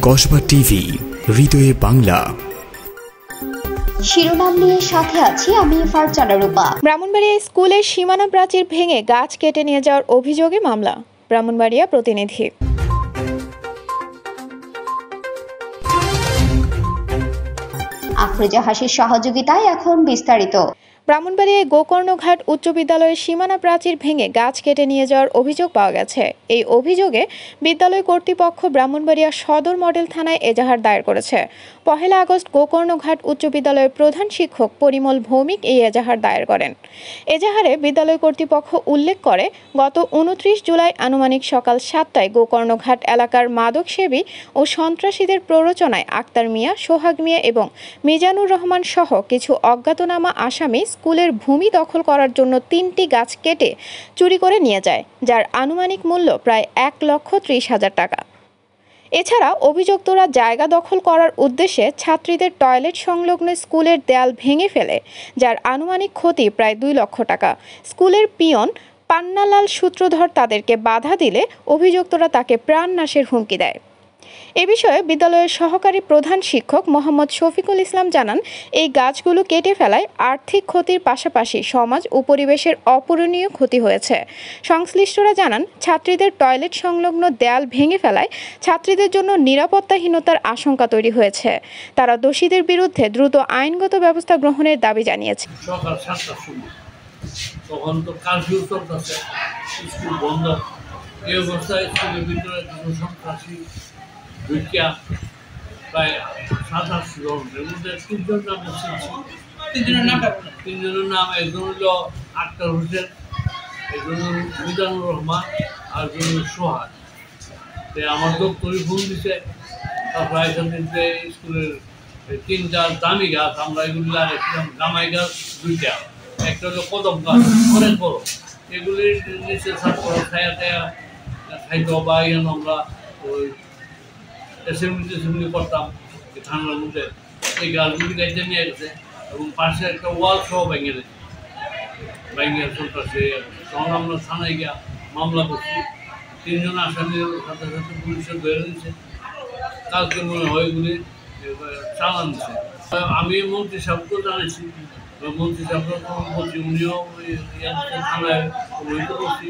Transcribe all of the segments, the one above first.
Kasba TV, হৃদয়ে বাংলা। শিরোনাম নিয়ে সাথে আছি আমি ফারজানা রূপা। ব্রাহ্মণবাড়িয়া স্কুলের সীমানা প্রাচীর ভেঙে গাছ কেটে নিয়ে যাওয়ার অভিযোগে মামলা। ব্রাহ্মণবাড়িয়া প্রতিনিধি। আফরোজা হাসির সহযোগিতায় এখন বিস্তারিত। ব্রাহ্মণবাড়িয়ায় গোকর্ণঘাট উচ্চ বিদ্যালয়ের সীমানা প্রাচীর ভেঙে গাছ কেটে নিয়ে যাওয়ার অভিযোগ পাওয়া গেছে। এই অভিযোগে বিদ্যালয় কর্তৃপক্ষ ব্রাহ্মণবাড়িয়া সদর মডেল থানায় এজাহার দায়ের করেছে। 1 আগস্ট গোকর্ণঘাট উচ্চ বিদ্যালয়ের প্রধান শিক্ষক পরিমল ভৌমিক এই এজাহার দায়ের করেন। এজাহারে বিদ্যালয় কর্তৃপক্ষ উল্লেখ করে, গত 29 জুলাই আনুমানিক সকাল 7টায় গোকর্ণঘাট এলাকার মাদকসেবী ও সন্ত্রাসীদের প্ররোচনায় আক্তার মিয়া, সোহাগ মিয়া এবং মিজানুর রহমান সহ কিছু অজ্ঞাতনামা আসামি স্কুলের ভূমি দখল করার জন্য 3টি গাছ কেটে চুরি করে নিয়ে যায়, যার আনুমানিক মূল্য প্রায় 1,30,000 টাকা। এছাড়া অভিযুক্তরা জায়গা দখল করার উদ্দেশ্যে ছাত্রীদের টয়লেট সংলগ্ন স্কুলের দেয়াল ভেঙে ফেলে, যার আনুমানিক ক্ষতি প্রায় 2 লক্ষ টাকা। স্কুলের পিয়ন পান্নালাল সূত্রধর তাদেরকে বাধা দিলে অভিযুক্তরা তাকে প্রাণনাশের হুমকি দেয়। এ বিষয়ে বিদ্যালয়ের সহকারী প্রধান শিক্ষক মোহাম্মদ শফিকুল ইসলাম জানান, এই গাছগুলো কেটে ফেলায় আর্থিক ক্ষতির পাশাপাশি সমাজ ও পরিবেশের অপূরণীয় ক্ষতি হয়েছে। সংশ্লিষ্টরা জানান, ছাত্রীদের টয়লেট সংলগ্ন দেয়াল ভেঙে ফেলায় ছাত্রীদের জন্য নিরাপত্তাহীনতার আশঙ্কা তৈরি হয়েছে। তারা দোষীদের বিরুদ্ধে দ্রুত আইনগত ব্যবস্থা গ্রহণের দাবি জানিয়েছে। সকাল 7টার সময় তখন তো কারফিউ চলতেছে, স্কুল বন্ধ। এই অবস্থায় স্কুলের ভিতরে কিছু সন্ত্রাসী ঢুকিয়া প্রায় 7-8 জনের মধ্যে 3জন নাম শুনছি। 3জনের নাম, একজন হল আক্তার হোসেন, একজন হল মিজানুর রহমান, আর একজন হল সোহাগ। আমার দপ্তরে ফোন দিছে। তারপর এখান থেকে স্কুলের 3টা দামি গাছ আমরা এগুলি লাগাইছিলাম। জামাই গাছ 2টা, একটা হলো কদম গাছ অনেক বড়। এগুলির নিচে ছাত্র খাইয়া খাইতে বা আমরা ওই অ্যাসেম্বলি করতাম ঠান্ডার মধ্যে। এই গাছগুলি গাইতে নিয়ে গেছে এবং পাশে একটা ওয়াল সহ ভেঙে গেছে। ভেঙে সন্ত্রাসী তখন আমরা থানায় গিয়া মামলা করছি। 3জন আসামির সাথে সাথে পুলিশের বেড়ে দিচ্ছে। কালকে মনে হয় এগুলি চালান দিচ্ছে। আমি মন্ত্রী সাহেবকেও জানাইছি, মন্ত্রী সাহেবকে বলছি, উনিও থানায় অবহিত করছি।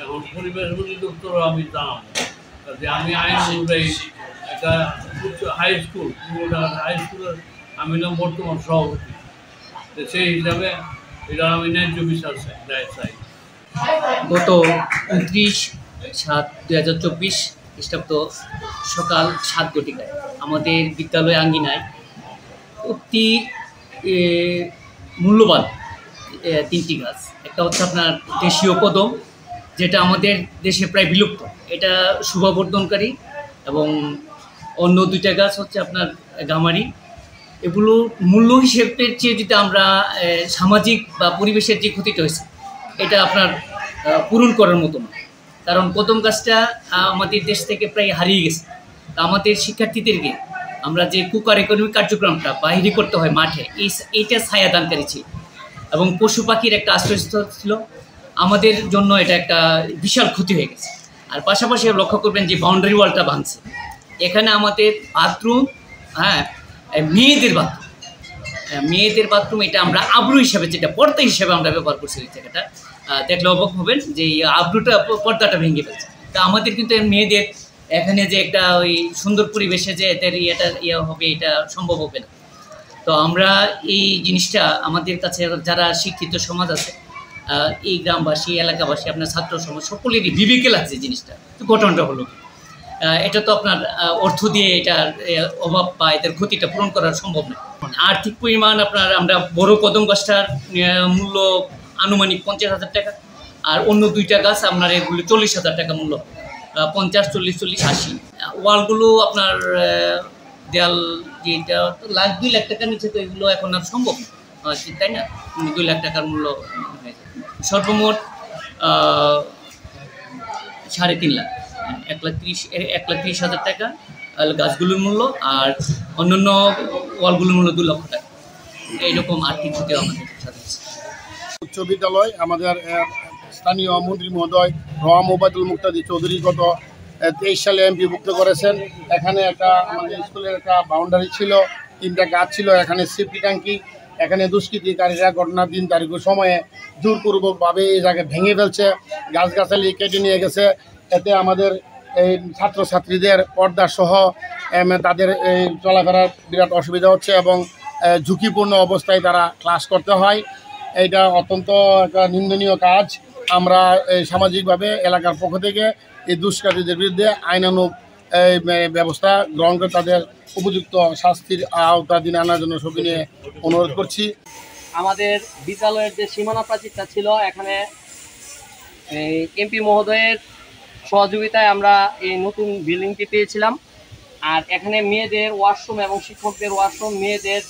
এখন পরিবেশ অধিদপ্তরও আমি জানাবো যে আমি আইন অনুযায়ী একটা হাই স্কুলের আমি নাম বর্তমান সভাপতি, সেই হিসাবে এটা আমি ন্যায্য বিচার চাই। গত 29/7/2024 খ্রিস্টাব্দ সকাল 7 ঘটিকায় আমাদের বিদ্যালয় আঙ্গিনায় অতি মূল্যবান 3টি গাছ। একটা হচ্ছে আপনার দেশীয় কদম, যেটা আমাদের দেশে প্রায় বিলুপ্ত, এটা শোভাবর্ধনকারী, এবং অন্য 2টা গাছ হচ্ছে আপনার গামারি। এগুলো মূল্য হিসেবের চেয়ে যদি আমরা সামাজিক বা পরিবেশের যে ক্ষতিটা হয়েছে এটা আপনার পূরণ করার মতো না। কারণ কদম গাছটা আমাদের দেশ থেকে প্রায় হারিয়ে গেছে। তা আমাদের শিক্ষার্থীদেরকে আমরা যে কুকারিকুলাম কার্যক্রমটা বাহিরে করতে হয় মাঠে, এইটা ছায়াদানকারী ছিল এবং পশু পাখির একটা আশ্রয়স্থল ছিল। আমাদের জন্য এটা একটা বিশাল ক্ষতি হয়ে গেছে। আর পাশাপাশি লক্ষ্য করবেন যে বাউন্ডারি ওয়ালটা ভাঙছে। এখানে আমাদের বাথরুম, মেয়েদের বাথরুম এটা আমরা আবরু হিসাবে, যেটা পর্দা হিসাবে আমরা ব্যবহার করছি, ওই জায়গাটা দেখলে অবাক হবেন যে এই আবরুটা, পর্দাটা ভেঙে ফেলছে। তা আমাদের কিন্তু মেয়েদের এখানে যে একটা ওই সুন্দর পরিবেশে যে এদের হবে, এটা সম্ভব হবে না। তো আমরা এই জিনিসটা আমাদের কাছে যারা শিক্ষিত সমাজ আছে, এই গ্রামবাসী, এলাকাবাসী, আপনার ছাত্র সমাজ সকলেরই বিবেকে লাগছে জিনিসটা। তো ঘটনাটা হলো এটা তো আপনার অর্থ দিয়ে এটার অভাব বা এদের ক্ষতিটা পূরণ করা সম্ভব নয়। আর্থিক পরিমাণ আপনার আমরা বড় কদম গাছটার মূল্য আনুমানিক 50,000 টাকা, আর অন্য 2টা গাছ আপনার এগুলো 40,000 টাকা মূল্য, 50, 40, 40, 80। ওয়ালগুলো আপনার দেয়াল যেটা 2 লাখ টাকার নিচে, তো এগুলো এখন আর সম্ভব না, তাই না? 2 লাখ টাকার মূল্য সর্বমোট 3.5 লাখ, 1,30,000 টাকা গাছগুলোর মূল্য, আর অন্যান্য ওয়ালগুলোর মূল্য 2 লক্ষ টাকা। এইরকম আর্থিক ক্ষতি আমাদের সাথে। উচ্চ বিদ্যালয় আমাদের স্থানীয় মন্ত্রী মহোদয় রম ওবায়দুল মুক্তাদি চৌধুরী গত 23 সালে এমপি মুক্ত করেছেন। এখানে একটা আমাদের স্কুলের একটা বাউন্ডারি ছিল, 3টা গাছ ছিল, এখানে সেফটি ট্যাঙ্কি, এখানে দুষ্কৃতিকারীরা ঘটনার দিন তারিখ সময়ে জোরপূর্বকভাবে এই জায়গায় ভেঙে ফেলছে, গাছগাছালি কেটে নিয়ে গেছে। এতে আমাদের এই ছাত্রছাত্রীদের পর্দাসহ তাদের এই চলাফেরার বিরাট অসুবিধা হচ্ছে এবং ঝুঁকিপূর্ণ অবস্থায় তারা ক্লাস করতে হয়। এইটা অত্যন্ত একটা নিন্দনীয় কাজ। আমরা সামাজিকভাবে এলাকার পক্ষ থেকে এই দুষ্কৃতীদের বিরুদ্ধে আইনানুগ ব্যবস্থা গ্রহণ করে তাদের উপযুক্ত শাস্তির আওতাধীন আনার জন্য সবিনয়ে অনুরোধ করছি। আমাদের বিদ্যালয়ের যে সীমানা প্রাচীরটা ছিল, এখানে এমপি মহোদয়ের সহযোগিতায় আমরা এই নতুন বিল্ডিংটি পেয়েছিলাম। আর এখানে মেয়েদের ওয়াশরুম এবং শিক্ষকদের ওয়াশরুম, মেয়েদের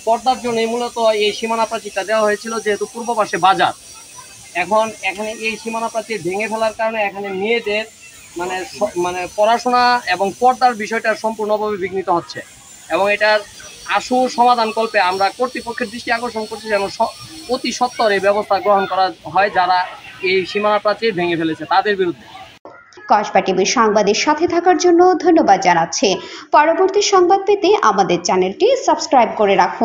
পর্দার জন্য মূলত এই সীমানা প্রাচীরটা দেওয়া হয়েছিল, যেহেতু পূর্ব পাশে বাজার। এখন এখানে এই সীমানা প্রাচীর ভেঙে ফেলার কারণে এখানে মেয়েদের মানে পড়াশোনা এবং পর্দার বিষয়টা সম্পূর্ণভাবে বিঘ্নিত হচ্ছে এবং এটার আশু সমাধানকল্পে আমরা কর্তৃপক্ষের দৃষ্টি আকর্ষণ করছি যেন অতি সত্বর এই ব্যবস্থা গ্রহণ করা হয় যারা এই সীমানা প্রাচীর ভেঙে ফেলেছে তাদের বিরুদ্ধে। কসবা টিভির সংবাদের সাথে থাকার জন্য ধন্যবাদ জানাচ্ছি। পরবর্তী সংবাদ পেতে আমাদের চ্যানেলটি সাবস্ক্রাইব করে রাখুন।